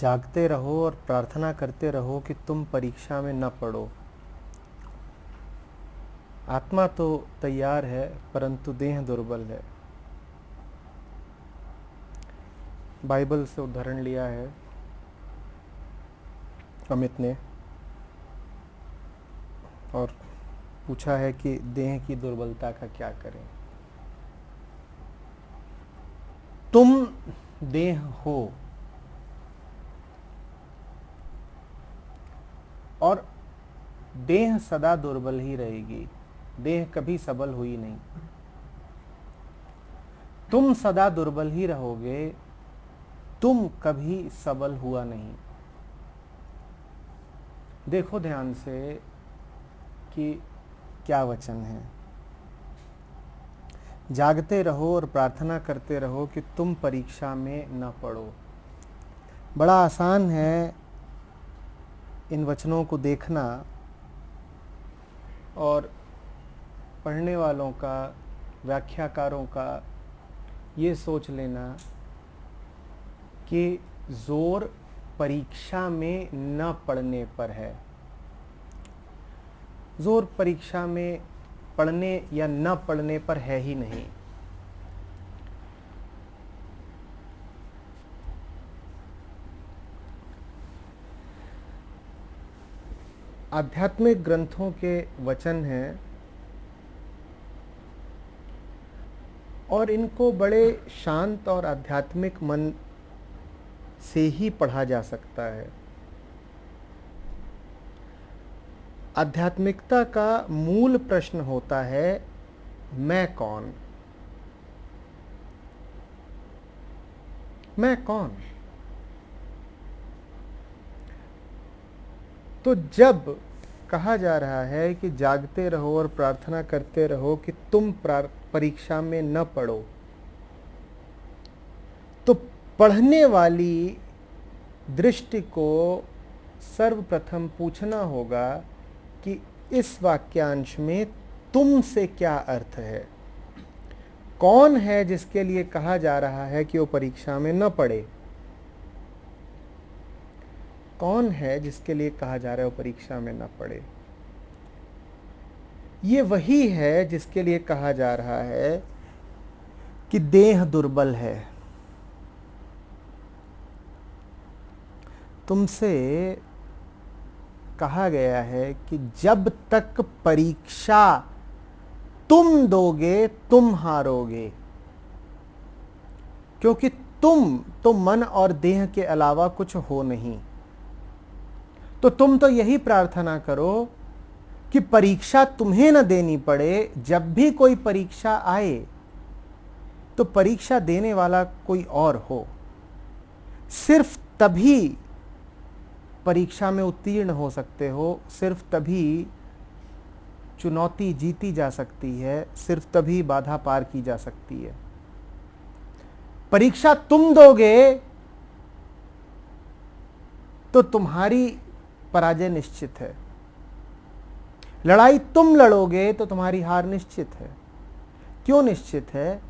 जागते रहो और प्रार्थना करते रहो कि तुम परीक्षा में न पड़ो। आत्मा तो तैयार है परंतु देह दुर्बल है। बाइबल से उदाहरण लिया है अमित ने और पूछा है कि देह की दुर्बलता का क्या करें। तुम देह हो और देह सदा दुर्बल ही रहेगी। देह कभी सबल हुई नहीं। तुम सदा दुर्बल ही रहोगे। तुम कभी सबल हुआ नहीं। देखो ध्यान से कि क्या वचन है। जागते रहो और प्रार्थना करते रहो कि तुम परीक्षा में न पड़ो। बड़ा आसान है इन वचनों को देखना और पढ़ने वालों का, व्याख्याकारों का ये सोच लेना कि जोर परीक्षा में न पढ़ने पर है। जोर परीक्षा में पढ़ने या न पढ़ने पर है ही नहीं। आध्यात्मिक ग्रंथों के वचन हैं और इनको बड़े शांत और आध्यात्मिक मन से ही पढ़ा जा सकता है। आध्यात्मिकता का मूल प्रश्न होता है, मैं कौन? मैं कौन? तो जब कहा जा रहा है कि जागते रहो और प्रार्थना करते रहो कि तुम परीक्षा में न पड़ो, तो पढ़ने वाली दृष्टि को सर्वप्रथम पूछना होगा कि इस वाक्यांश में तुम से क्या अर्थ है। कौन है जिसके लिए कहा जा रहा है कि वो परीक्षा में न पढ़े? कौन है जिसके लिए कहा जा रहा है वो परीक्षा में न पढ़े? ये वही है जिसके लिए कहा जा रहा है कि देह दुर्बल है। तुमसे कहा गया है कि जब तक परीक्षा तुम दोगे तुम हारोगे, क्योंकि तुम तो मन और देह के अलावा कुछ हो नहीं। तो तुम तो यही प्रार्थना करो कि परीक्षा तुम्हें न देनी पड़े। जब भी कोई परीक्षा आए तो परीक्षा देने वाला कोई और हो। सिर्फ तभी परीक्षा में उत्तीर्ण हो सकते हो, सिर्फ तभी चुनौती जीती जा सकती है, सिर्फ तभी बाधा पार की जा सकती है। परीक्षा तुम दोगे तो तुम्हारी पराजय निश्चित है। लड़ाई तुम लड़ोगे तो तुम्हारी हार निश्चित है। क्यों निश्चित है?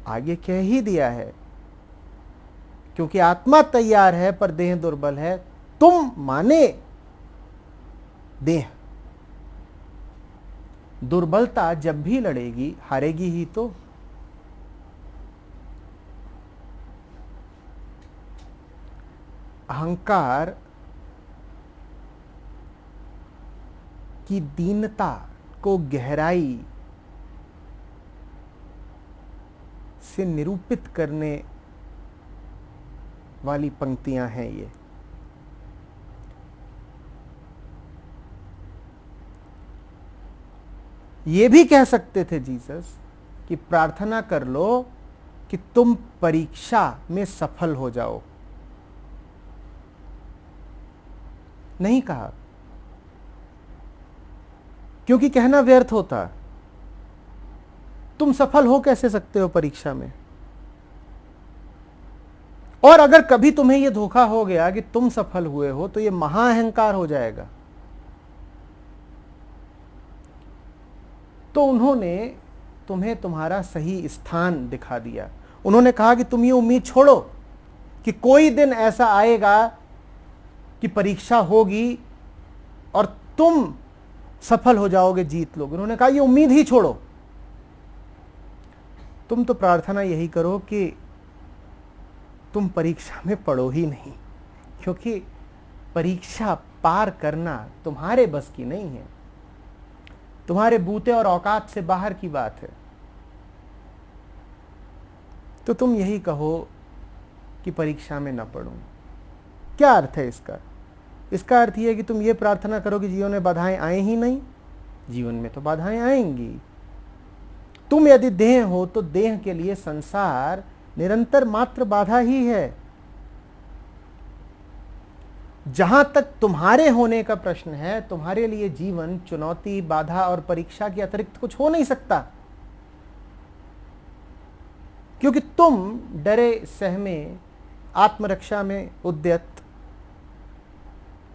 आगे कह ही दिया है, क्योंकि आत्मा तैयार है पर देह दुर्बल है। तुम माने देह। दुर्बलता जब भी लड़ेगी हारेगी ही तो। अहंकार की दीनता को गहराई से निरूपित करने वाली पंक्तियां हैं ये भी कह सकते थे जीसस कि प्रार्थना कर लो कि तुम परीक्षा में सफल हो जाओ। नहीं कहा, क्योंकि कहना व्यर्थ होता। तुम सफल हो कैसे सकते हो परीक्षा में? और अगर कभी तुम्हें यह धोखा हो गया कि तुम सफल हुए हो तो यह महाअहंकार हो जाएगा। तो उन्होंने तुम्हें तुम्हारा सही स्थान दिखा दिया। उन्होंने कहा कि तुम ये उम्मीद छोड़ो कि कोई दिन ऐसा आएगा कि परीक्षा होगी और तुम सफल हो जाओगे, जीत लोगे। उन्होंने कहा ये उम्मीद ही छोड़ो, तुम तो प्रार्थना यही करो कि तुम परीक्षा में पढ़ो ही नहीं, क्योंकि परीक्षा पार करना तुम्हारे बस की नहीं है, तुम्हारे बूते और औकात से बाहर की बात है। तो तुम यही कहो कि परीक्षा में न पढ़ूं। क्या अर्थ है इसका? इसका अर्थ यह है कि तुम ये प्रार्थना करो कि जीवन में बाधाएं आए ही नहीं। जीवन में तो बाधाएं आएंगी। तुम यदि देह हो तो देह के लिए संसार निरंतर मात्र बाधा ही है। जहां तक तुम्हारे होने का प्रश्न है, तुम्हारे लिए जीवन चुनौती, बाधा और परीक्षा के अतिरिक्त कुछ हो नहीं सकता, क्योंकि तुम डरे सहमे, आत्मरक्षा में उद्यत,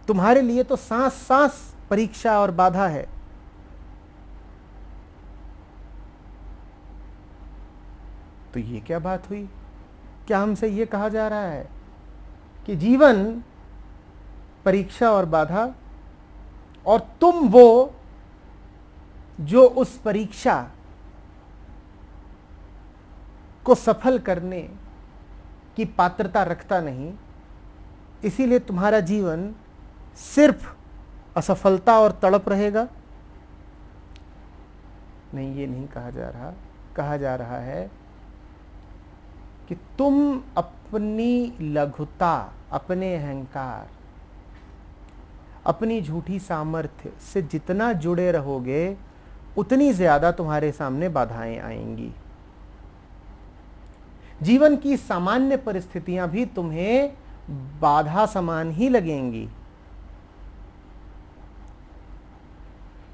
तुम्हारे लिए तो सांस सांस परीक्षा और बाधा है। तो ये क्या बात हुई? क्या हमसे ये कहा जा रहा है कि जीवन परीक्षा और बाधा, और तुम वो जो उस परीक्षा को सफल करने की पात्रता रखता नहीं, इसीलिए तुम्हारा जीवन सिर्फ असफलता और तड़प रहेगा? नहीं, ये नहीं कहा जा रहा। कहा जा रहा है कि तुम अपनी लघुता, अपने अहंकार, अपनी झूठी सामर्थ्य से जितना जुड़े रहोगे, उतनी ज्यादा तुम्हारे सामने बाधाएं आएंगी। जीवन की सामान्य परिस्थितियां भी तुम्हें बाधा समान ही लगेंगी।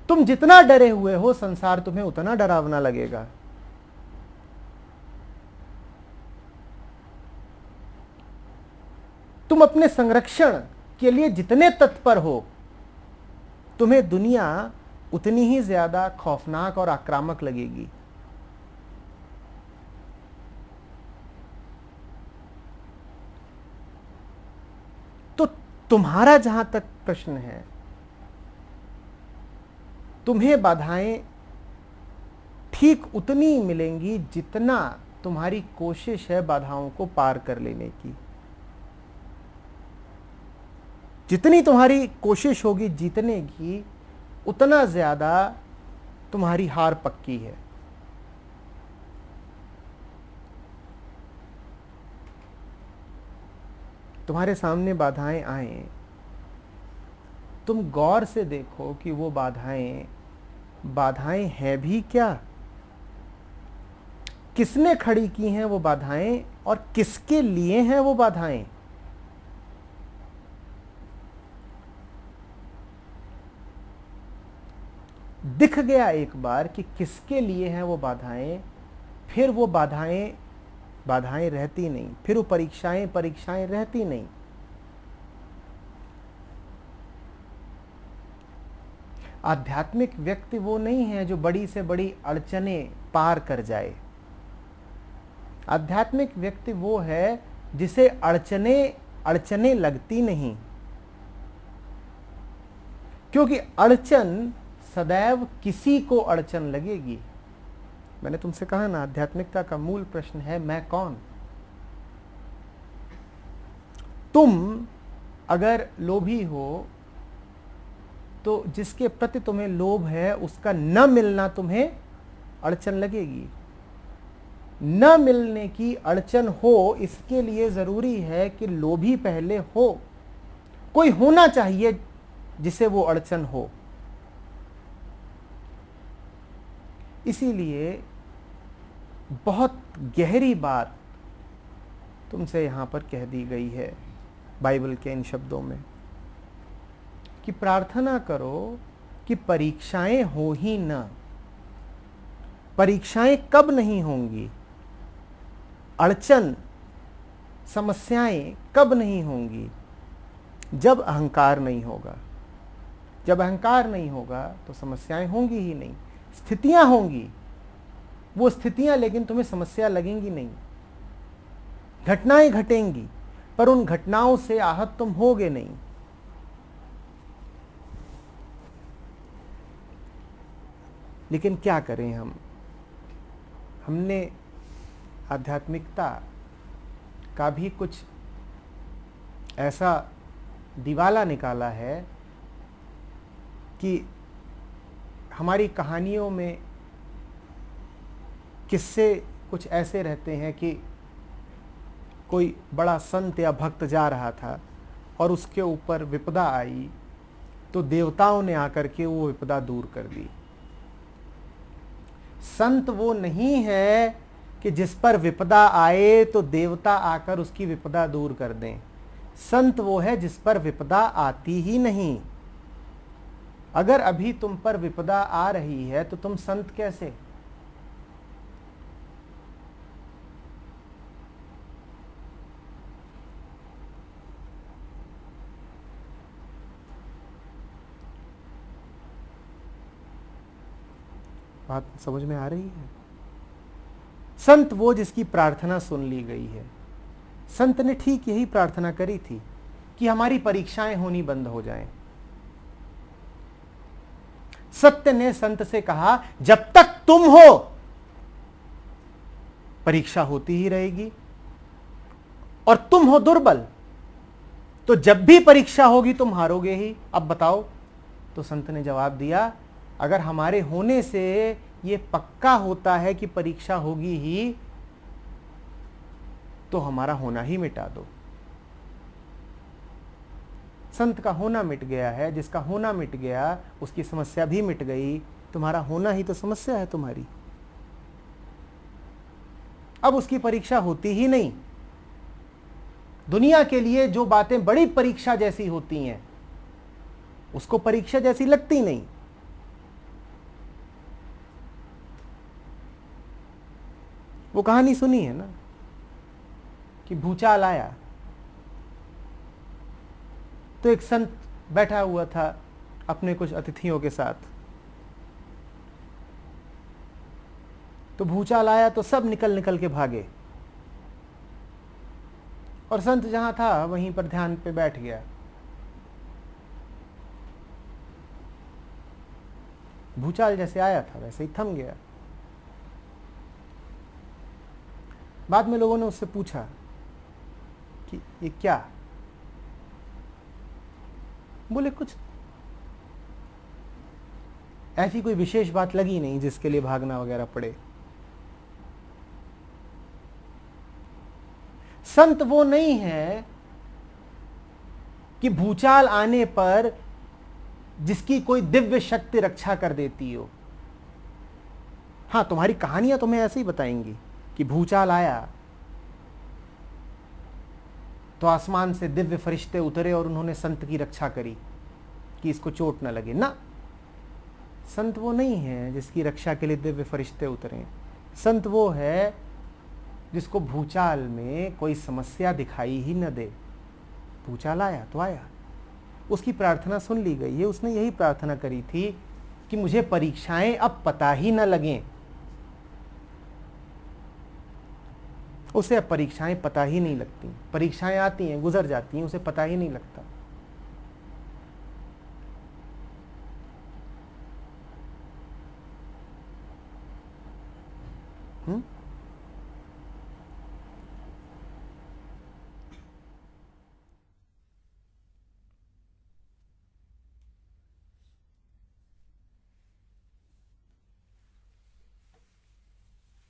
तुम जितना डरे हुए हो, संसार तुम्हें उतना डरावना लगेगा। तुम अपने संरक्षण के लिए जितने तत्पर हो, तुम्हें दुनिया उतनी ही ज्यादा खौफनाक और आक्रामक लगेगी। तो तुम्हारा जहां तक प्रश्न है, तुम्हें बाधाएं ठीक उतनी मिलेंगी जितना तुम्हारी कोशिश है बाधाओं को पार कर लेने की। जितनी तुम्हारी कोशिश होगी जीतने की, उतना ज्यादा तुम्हारी हार पक्की है। तुम्हारे सामने बाधाएं आए, तुम गौर से देखो कि वो बाधाएं हैं भी क्या, किसने खड़ी की हैं वो बाधाएं, और किसके लिए हैं वो बाधाएं। दिख गया एक बार कि किसके लिए हैं वो बाधाएं, फिर वो बाधाएं रहती नहीं, फिर वो परीक्षाएं रहती नहीं। आध्यात्मिक व्यक्ति वो नहीं है जो बड़ी से बड़ी अड़चनें पार कर जाए। आध्यात्मिक व्यक्ति वो है जिसे अड़चनें लगती नहीं, क्योंकि अड़चन सदैव किसी को अड़चन लगेगी। मैंने तुमसे कहा ना, आध्यात्मिकता का मूल प्रश्न है मैं कौन। तुम अगर लोभी हो तो जिसके प्रति तुम्हें लोभ है उसका न मिलना तुम्हें अड़चन लगेगी। न मिलने की अड़चन हो, इसके लिए जरूरी है कि लोभी पहले हो। कोई होना चाहिए जिसे वो अड़चन हो। इसीलिए बहुत गहरी बात तुमसे यहां पर कह दी गई है बाइबल के इन शब्दों में कि प्रार्थना करो कि परीक्षाएं हो ही न। परीक्षाएं कब नहीं होंगी, अड़चन समस्याएं कब नहीं होंगी? जब अहंकार नहीं होगा। जब अहंकार नहीं होगा तो समस्याएं होंगी ही नहीं। स्थितियां होंगी, वो स्थितियां लेकिन तुम्हें समस्या लगेंगी नहीं। घटनाएं घटेंगी पर उन घटनाओं से आहत तुम होगे नहीं। लेकिन क्या करें हमने आध्यात्मिकता का भी कुछ ऐसा दिवाला निकाला है कि हमारी कहानियों में किस्से कुछ ऐसे रहते हैं कि कोई बड़ा संत या भक्त जा रहा था और उसके ऊपर विपदा आई, तो देवताओं ने आकर के वो विपदा दूर कर दी। संत वो नहीं है कि जिस पर विपदा आए तो देवता आकर उसकी विपदा दूर कर दें। संत वो है जिस पर विपदा आती ही नहीं। अगर अभी तुम पर विपदा आ रही है तो तुम संत कैसे? बात समझ में आ रही है? संत वो जिसकी प्रार्थना सुन ली गई है। संत ने ठीक यही प्रार्थना करी थी कि हमारी परीक्षाएं होनी बंद हो जाएं। सत्य ने संत से कहा, जब तक तुम हो परीक्षा होती ही रहेगी, और तुम हो दुर्बल, तो जब भी परीक्षा होगी तुम हारोगे ही। अब बताओ। तो संत ने जवाब दिया, अगर हमारे होने से ये पक्का होता है कि परीक्षा होगी ही, तो हमारा होना ही मिटा दो। संत का होना मिट गया है। जिसका होना मिट गया उसकी समस्या भी मिट गई। तुम्हारा होना ही तो समस्या है तुम्हारी। अब उसकी परीक्षा होती ही नहीं। दुनिया के लिए जो बातें बड़ी परीक्षा जैसी होती हैं, उसको परीक्षा जैसी लगती नहीं। वो कहानी सुनी है ना कि भूचाल आया तो एक संत बैठा हुआ था अपने कुछ अतिथियों के साथ। तो भूचाल आया तो सब निकल निकल के भागे, और संत जहां था वहीं पर ध्यान पे बैठ गया। भूचाल जैसे आया था वैसे ही थम गया। बाद में लोगों ने उससे पूछा कि ये क्या? बोले कुछ ऐसी कोई विशेष बात लगी नहीं जिसके लिए भागना वगैरह पड़े। संत वो नहीं है कि भूचाल आने पर जिसकी कोई दिव्य शक्ति रक्षा कर देती हो। हां, तुम्हारी कहानियां तुम्हें ऐसे ही बताएंगी कि भूचाल आया तो आसमान से दिव्य फरिश्ते उतरे और उन्होंने संत की रक्षा करी कि इसको चोट न लगे। ना, संत वो नहीं है जिसकी रक्षा के लिए दिव्य फरिश्ते उतरे। संत वो है जिसको भूचाल में कोई समस्या दिखाई ही न दे। भूचाल आया तो आया, उसकी प्रार्थना सुन ली गई है। उसने यही प्रार्थना करी थी कि मुझे परीक्षाएं अब पता ही न लगें। उसे अब परीक्षाएं पता ही नहीं लगती। परीक्षाएं आती हैं, गुजर जाती हैं, उसे पता ही नहीं लगता।